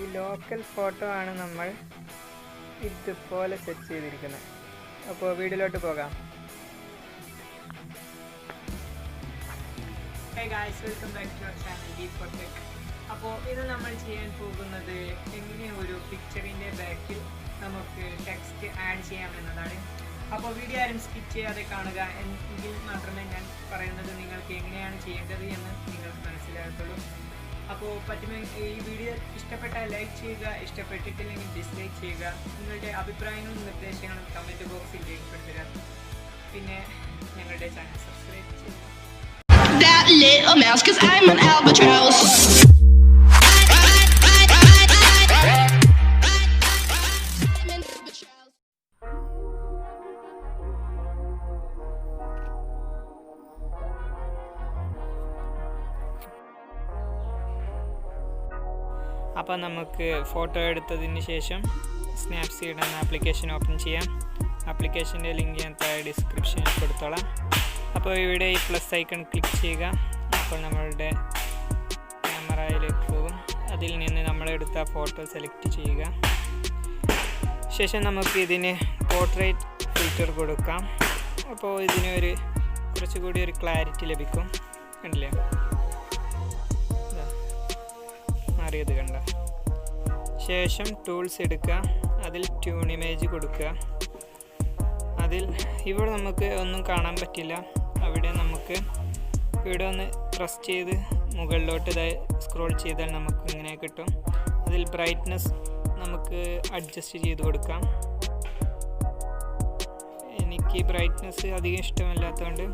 ഈ local photo ആണ് നമ്മൾ ഇതുപോലെ സെറ്റ് ചെയ്തിരിക്കുന്നത്. അപ്പോൾ വീഡിയോയിലോട്ട് പോകാം. Hey guys, welcome back to our channel D4Tech. അപ്പോൾ ഇത് നമ്മൾ ചെയ്യാൻ പോകുന്നത് എങ്ങനെ ഒരു പിക്ചറിൻ്റെ ബാക്കിൽ നമുക്ക് ടെക്സ്റ്റ് ആഡ് ചെയ്യാമെന്നതാണ്. അപ്പോൾ വീഡിയോ ആരും സ്കിപ്പ് ചെയ്യാതെ കാണുക, എങ്കിൽ മാത്രമേ ഞാൻ പറയുന്നത് നിങ്ങൾക്ക് എങ്ങനെയാണ് ചെയ്യേണ്ടത് എന്ന് നിങ്ങൾക്ക് മനസ്സിലാകത്തുള്ളൂ. അപ്പോൾ പറ്റുമെങ്കിൽ ഈ വീഡിയോ ഇഷ്ടപ്പെട്ടാൽ ലൈക്ക് ചെയ്യുക, ഇഷ്ടപ്പെട്ടിട്ടില്ലെങ്കിൽ ഡിസ്ലൈക്ക് ചെയ്യുക. നിങ്ങളുടെ അഭിപ്രായങ്ങളും നിർദ്ദേശങ്ങളും കമൻറ്റ് ബോക്സിൽ രേഖപ്പെടുത്തുക. പിന്നെ ഞങ്ങളുടെ ചാനൽ സബ്സ്ക്രൈബ് ചെയ്യുക. That little mouse, 'cause I'm an albatross. അപ്പോൾ നമുക്ക് ഫോട്ടോ എടുത്തതിന് ശേഷം സ്നാപ്സീഡ് എന്ന ആപ്ലിക്കേഷൻ ഓപ്പൺ ചെയ്യാം. ആപ്ലിക്കേഷൻ്റെ ലിങ്ക് ഞാൻ താഴെ ഡിസ്ക്രിപ്ഷനിൽ കൊടുത്തോളാം. അപ്പോൾ ഇവിടെ ഈ പ്ലസ് ഐക്കൺ ക്ലിക്ക് ചെയ്യുക. അപ്പോൾ നമ്മളുടെ ക്യാമറയിലേക്ക് പോകും. അതിൽ നിന്ന് നമ്മളെടുത്ത ഫോട്ടോ സെലക്ട് ചെയ്യുക. ശേഷം നമുക്ക് ഇതിന് പോർട്രേറ്റ് ഫിൽറ്റർ കൊടുക്കാം. അപ്പോൾ ഇതിന് കുറച്ചുകൂടി ഒരു ക്ലാരിറ്റി ലഭിക്കും. കണ്ടില്ലേ, മാറിയത് കണ്ട. ശേഷം ടൂൾസ് എടുക്കുക, അതിൽ ട്യൂൺ ഇമേജ് കൊടുക്കുക. ഇവിടെ നമുക്ക് ഒന്നും കാണാൻ പറ്റില്ല. അവിടെ നമുക്ക് ഇവിടെ ഒന്ന് പ്രസ് ചെയ്ത് മുകളിലോട്ട് സ്ക്രോൾ ചെയ്താൽ നമുക്ക് ഇങ്ങനെ കിട്ടും. അതിൽ ബ്രൈറ്റ്നസ് നമുക്ക് അഡ്ജസ്റ്റ് ചെയ്ത് കൊടുക്കാം. എനിക്ക് ബ്രൈറ്റ്നസ് അധികം ഇഷ്ടമല്ലാത്തതുകൊണ്ട്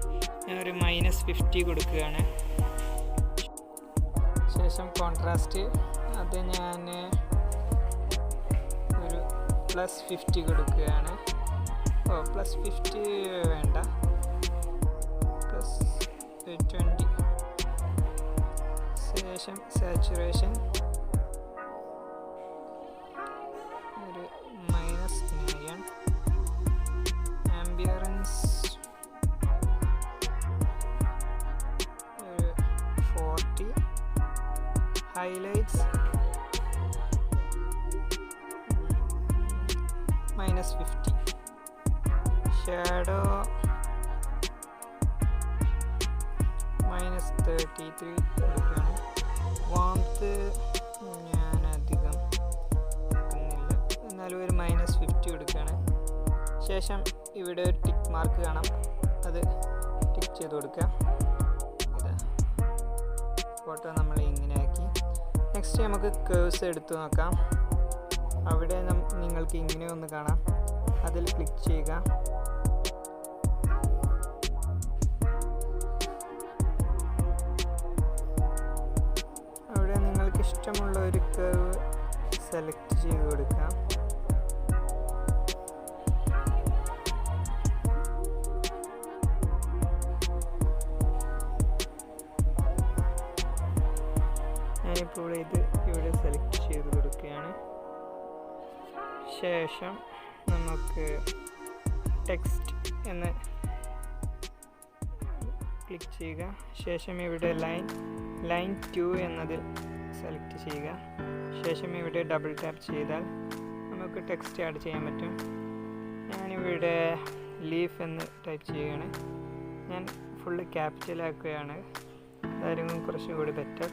ഞാനൊരു -50 കൊടുക്കുകയാണ്. ശേഷം കോൺട്രാസ്റ്റ് അത് ഞാൻ ഒരു +50 കൊടുക്കുകയാണ്. +50 വേണ്ട, +20. ശേഷം സാച്ചുറേഷൻ ഒരു -9, ആംബിയറൻസ് ഒരു 40, ഹൈലൈറ്റ്സ് -50, ഷാഡോ -33 കൊടുക്കുകയാണ്. വാംത്ത് ഞാനധികം കൊടുക്കുന്നില്ല, എന്നാലും ഒരു -50 കൊടുക്കുകയാണ്. ശേഷം ഇവിടെ ഒരു ടിക്ക് മാർക്ക് കാണാം, അത് ടിക്ക് ചെയ്ത് കൊടുക്കുക. ഇതാ ഫോട്ടോ നമ്മൾ ഇങ്ങനെ ആക്കി. നെക്സ്റ്റ് നമുക്ക് കേഴ്സ് എടുത്ത് നോക്കാം. അവിടെ നിങ്ങൾക്ക് ഇങ്ങനെ ഒന്ന് കാണാം, അതിൽ ക്ലിക്ക് ചെയ്യുക. അവിടെ നിങ്ങൾക്ക് ഇഷ്ടമുള്ള ഒരു കർവ് സെലക്ട് ചെയ്ത് കൊടുക്കാം. ഞാനിപ്പോൾ ഇത് ഇവിടെ സെലക്ട് ചെയ്ത് കൊടുക്കുകയാണ്. ശേഷം നമുക്ക് ടെക്സ്റ്റ് എന്ന് ക്ലിക്ക് ചെയ്യുക. ശേഷം ഇവിടെ ലൈൻ 2 എന്നതിൽ സെലക്ട് ചെയ്യുക. ശേഷം ഇവിടെ ഡബിൾ ടാപ്പ് ചെയ്താൽ നമുക്ക് ടെക്സ്റ്റ് ആഡ് ചെയ്യാൻ പറ്റും. ഞാനിവിടെ ലീഫ് എന്ന് ടൈപ്പ് ചെയ്യുകയാണ്. ഞാൻ ഫുള്ള് ക്യാപിറ്റലാക്കുകയാണ്, അതായിരിക്കും കുറച്ചും കൂടി ബെറ്റർ.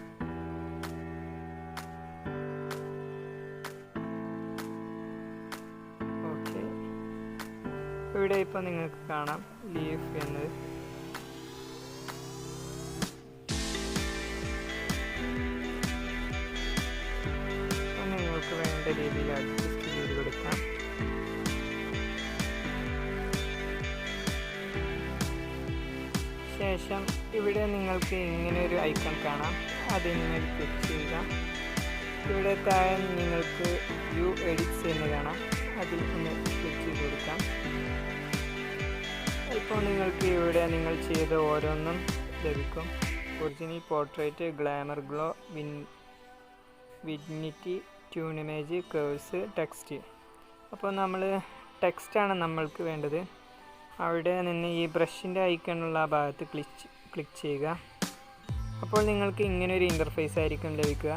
ഇവിടെ ഇപ്പോൾ നിങ്ങൾക്ക് കാണാം ലീഫ് എന്നത്. നിങ്ങൾക്ക് വേണ്ട രീതിയിൽ അഡ്ജസ്റ്റ് ചെയ്ത് കൊടുക്കാം. ശേഷം ഇവിടെ നിങ്ങൾക്ക് ഇങ്ങനെ ഒരു ഐക്കൺ കാണാം, അതിന്മേൽ ക്ലിക്ക് ചെയ്യുക. ഇവിടെ താഴെ നിങ്ങൾക്ക് വ്യൂ എഡിറ്റ്സ് എന്ന് കാണാം, അതിൽ ഒന്ന് ക്ലിക്ക് ചെയ്ത് കൊടുക്കാം. ഇപ്പോൾ നിങ്ങൾക്ക് ഇവിടെ നിങ്ങൾ ചെയ്ത ഓരോന്നും ലഭിക്കും. Original portrait, glamour, glow, vignette, tune image, curves, text. അപ്പോൾ ടെക്സ്റ്റാണ് നമ്മൾക്ക് വേണ്ടത്. അവിടെ നിന്ന് ഈ ബ്രഷിൻ്റെ ഐക്കണുള്ള ആ ഭാഗത്ത് ക്ലിക്ക് ചെയ്യുക. അപ്പോൾ നിങ്ങൾക്ക് ഇങ്ങനൊരു ഇൻ്റർഫേസ് ആയിരിക്കും ലഭിക്കുക.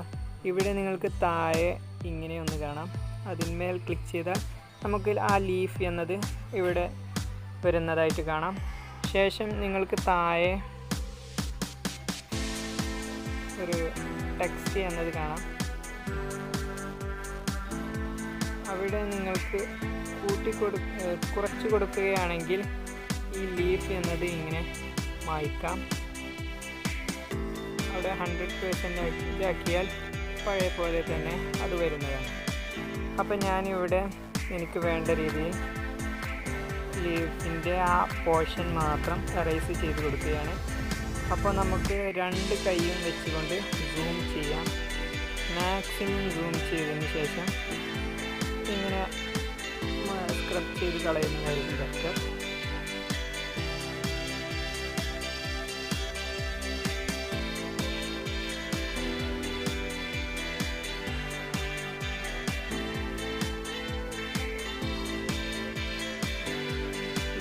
ഇവിടെ നിങ്ങൾക്ക് താഴെ ഇങ്ങനെയൊന്ന് കാണാം. അതിന്മേൽ ക്ലിക്ക് ചെയ്താൽ നമുക്ക് ആ ലീഫ് എന്നത് ഇവിടെ വരുന്നതായിട്ട് കാണാം. ശേഷം നിങ്ങൾക്ക് താഴെ ഒരു ടെക്സ്റ്റ് എന്നത് കാണാം. അവിടെ നിങ്ങൾക്ക് കുറച്ച് കൊടുക്കുകയാണെങ്കിൽ ഈ ലീഫ് എന്നത് ഇങ്ങനെ മായ്ക്കാം. അവിടെ 100% ആക്കിയാൽ പഴയ പോലെ തന്നെ അത് വരുന്നതാണ്. അപ്പം ഞാനിവിടെ എനിക്ക് വേണ്ട രീതിയിൽ ലീഫിൻ്റെ ആ പോർഷൻ മാത്രം എറേസ് ചെയ്ത് കൊടുക്കുകയാണ്. അപ്പോൾ നമുക്ക് 2 കൈയും വെച്ചുകൊണ്ട് സൂം ചെയ്യാം. മാക്സിമം സൂം ചെയ്തതിന് ശേഷം ഇങ്ങനെ സ്ക്രബ് ചെയ്ത് കളയുന്നതായിരിക്കും ബെറ്റർ.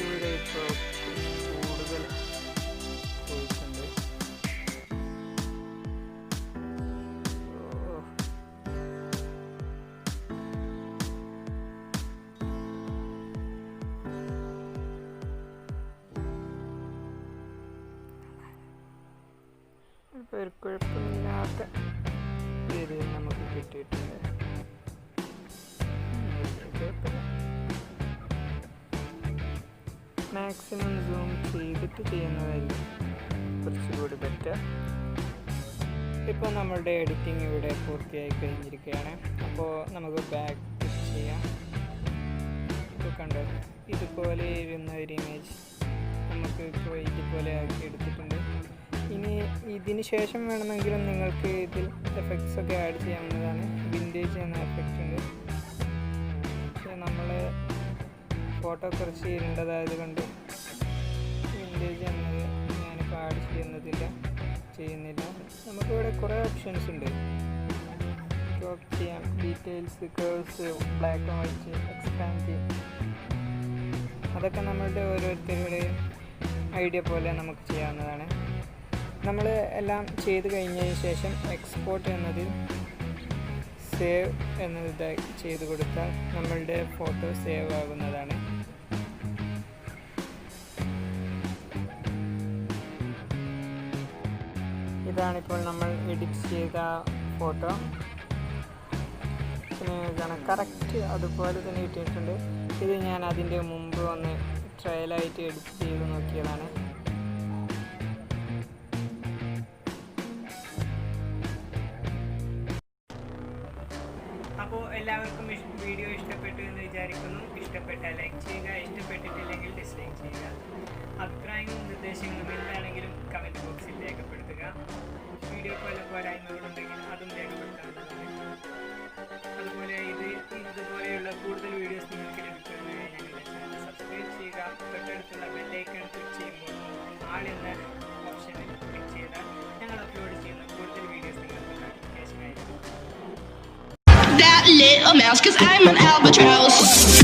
ഇവിടെ ഇപ്പോൾ കൂടുതൽ പോയിട്ടുണ്ട്. ഇപ്പോൾ ഒരു കുഴപ്പമില്ലാത്ത രീതിയിൽ നമുക്ക് കിട്ടിയിട്ടുണ്ട്. മാക്സിമം സൂം ചെയ്തിട്ട് ചെയ്യുന്നതായിരിക്കും കുറച്ചുകൂടി ബെറ്റർ. ഇപ്പോൾ നമ്മളുടെ എഡിറ്റിംഗ് ഇവിടെ പൂർത്തിയായി കഴിഞ്ഞിരിക്കുകയാണ്. അപ്പോൾ നമുക്ക് ബാക്ക് ക്ലിക്ക് ചെയ്യാം. ഇപ്പോൾ കണ്ടോ, ഇതുപോലെ ഇരുന്ന ഒരു ഇമേജ് നമുക്ക് ഇപ്പോൾ ഇതുപോലെ ആക്കി എടുത്തിട്ടുണ്ട്. ഇനി ഇതിന് ശേഷം വേണമെങ്കിലും നിങ്ങൾക്ക് ഇതിൽ എഫക്ട്സ് ഒക്കെ ആഡ് ചെയ്യാവുന്നതാണ്. വിൻറ്റേജ് എന്ന എഫക്റ്റ് ഉണ്ട്. പക്ഷേ നമ്മൾ ഫോട്ടോ കുറച്ച് ഇരുണ്ടതായത് കൊണ്ട് വിൻറ്റേജ് എന്നത് ഞാനിപ്പോൾ ആഡ് ചെയ്യുന്നില്ല. നമുക്കിവിടെ കുറേ ഓപ്ഷൻസ് ഉണ്ട്. ക്രോപ്പ് ചെയ്യാം, details, curse, black and white, expand ചെയ്യാം. അതൊക്കെ നമ്മളുടെ ഓരോരുത്തരുടെ ഐഡിയ പോലെ നമുക്ക് ചെയ്യാവുന്നതാണ്. നമ്മൾ എല്ലാം ചെയ്ത് കഴിഞ്ഞതിന് ശേഷം എക്സ്പോർട്ട് എന്നത് സേവ് എന്നത് ചെയ്ത് കൊടുത്താൽ നമ്മളുടെ ഫോട്ടോ സേവ് ആകുന്നതാണ്. ഇതാണിപ്പോൾ നമ്മൾ എഡിറ്റ് ചെയ്ത ഫോട്ടോ. പിന്നെ കറക്റ്റ് അതുപോലെ തന്നെ കിട്ടിയിട്ടുണ്ട്. ഇത് ഞാൻ അതിൻ്റെ മുമ്പ് ഒന്ന് ട്രയലായിട്ട് എഡിറ്റ് ചെയ്ത് നോക്കിയതാണ്. അപ്പോൾ എല്ലാവർക്കും വീഡിയോ ഇഷ്ടപ്പെട്ടു എന്ന് വിചാരിക്കുന്നു. ഇഷ്ടപ്പെട്ടാൽ ലൈക്ക് ചെയ്യുക, ഇഷ്ടപ്പെട്ടിട്ടില്ലെങ്കിൽ ഡിസ്ലൈക്ക് ചെയ്യുക. അഭിപ്രായങ്ങളും നിർദ്ദേശങ്ങളും എന്താണെങ്കിലും കമൻറ്റ് ബോക്സിൽ രേഖപ്പെടുത്തുക. വീഡിയോ പോലെ പോരായ്മകളുണ്ടെങ്കിൽ അതും രേഖപ്പെടുത്താവുന്നതാണ്. അതുപോലെ ഇതുപോലെയുള്ള കൂടുതൽ വീഡിയോസ് നിങ്ങൾക്ക് ലഭിക്കുന്നതിനായി ഞങ്ങളുടെ ചാനൽ സബ്സ്ക്രൈബ് ചെയ്യുക. തൊട്ടടുത്തുള്ള ബെല്ലൈക്കൺ ക്ലിക്ക് ചെയ്യുമ്പോൾ ആൾ എന്ന ഓപ്ഷനിൽ ക്ലിക്ക് ചെയ്താൽ ഞങ്ങൾ അപ്ലോഡ് ചെയ്യുന്ന കൂടുതൽ വീഡിയോസ് നിങ്ങൾക്ക് നോട്ടിഫിക്കേഷൻ ആയിരിക്കും. That little mouse, 'cause I'm an albatross.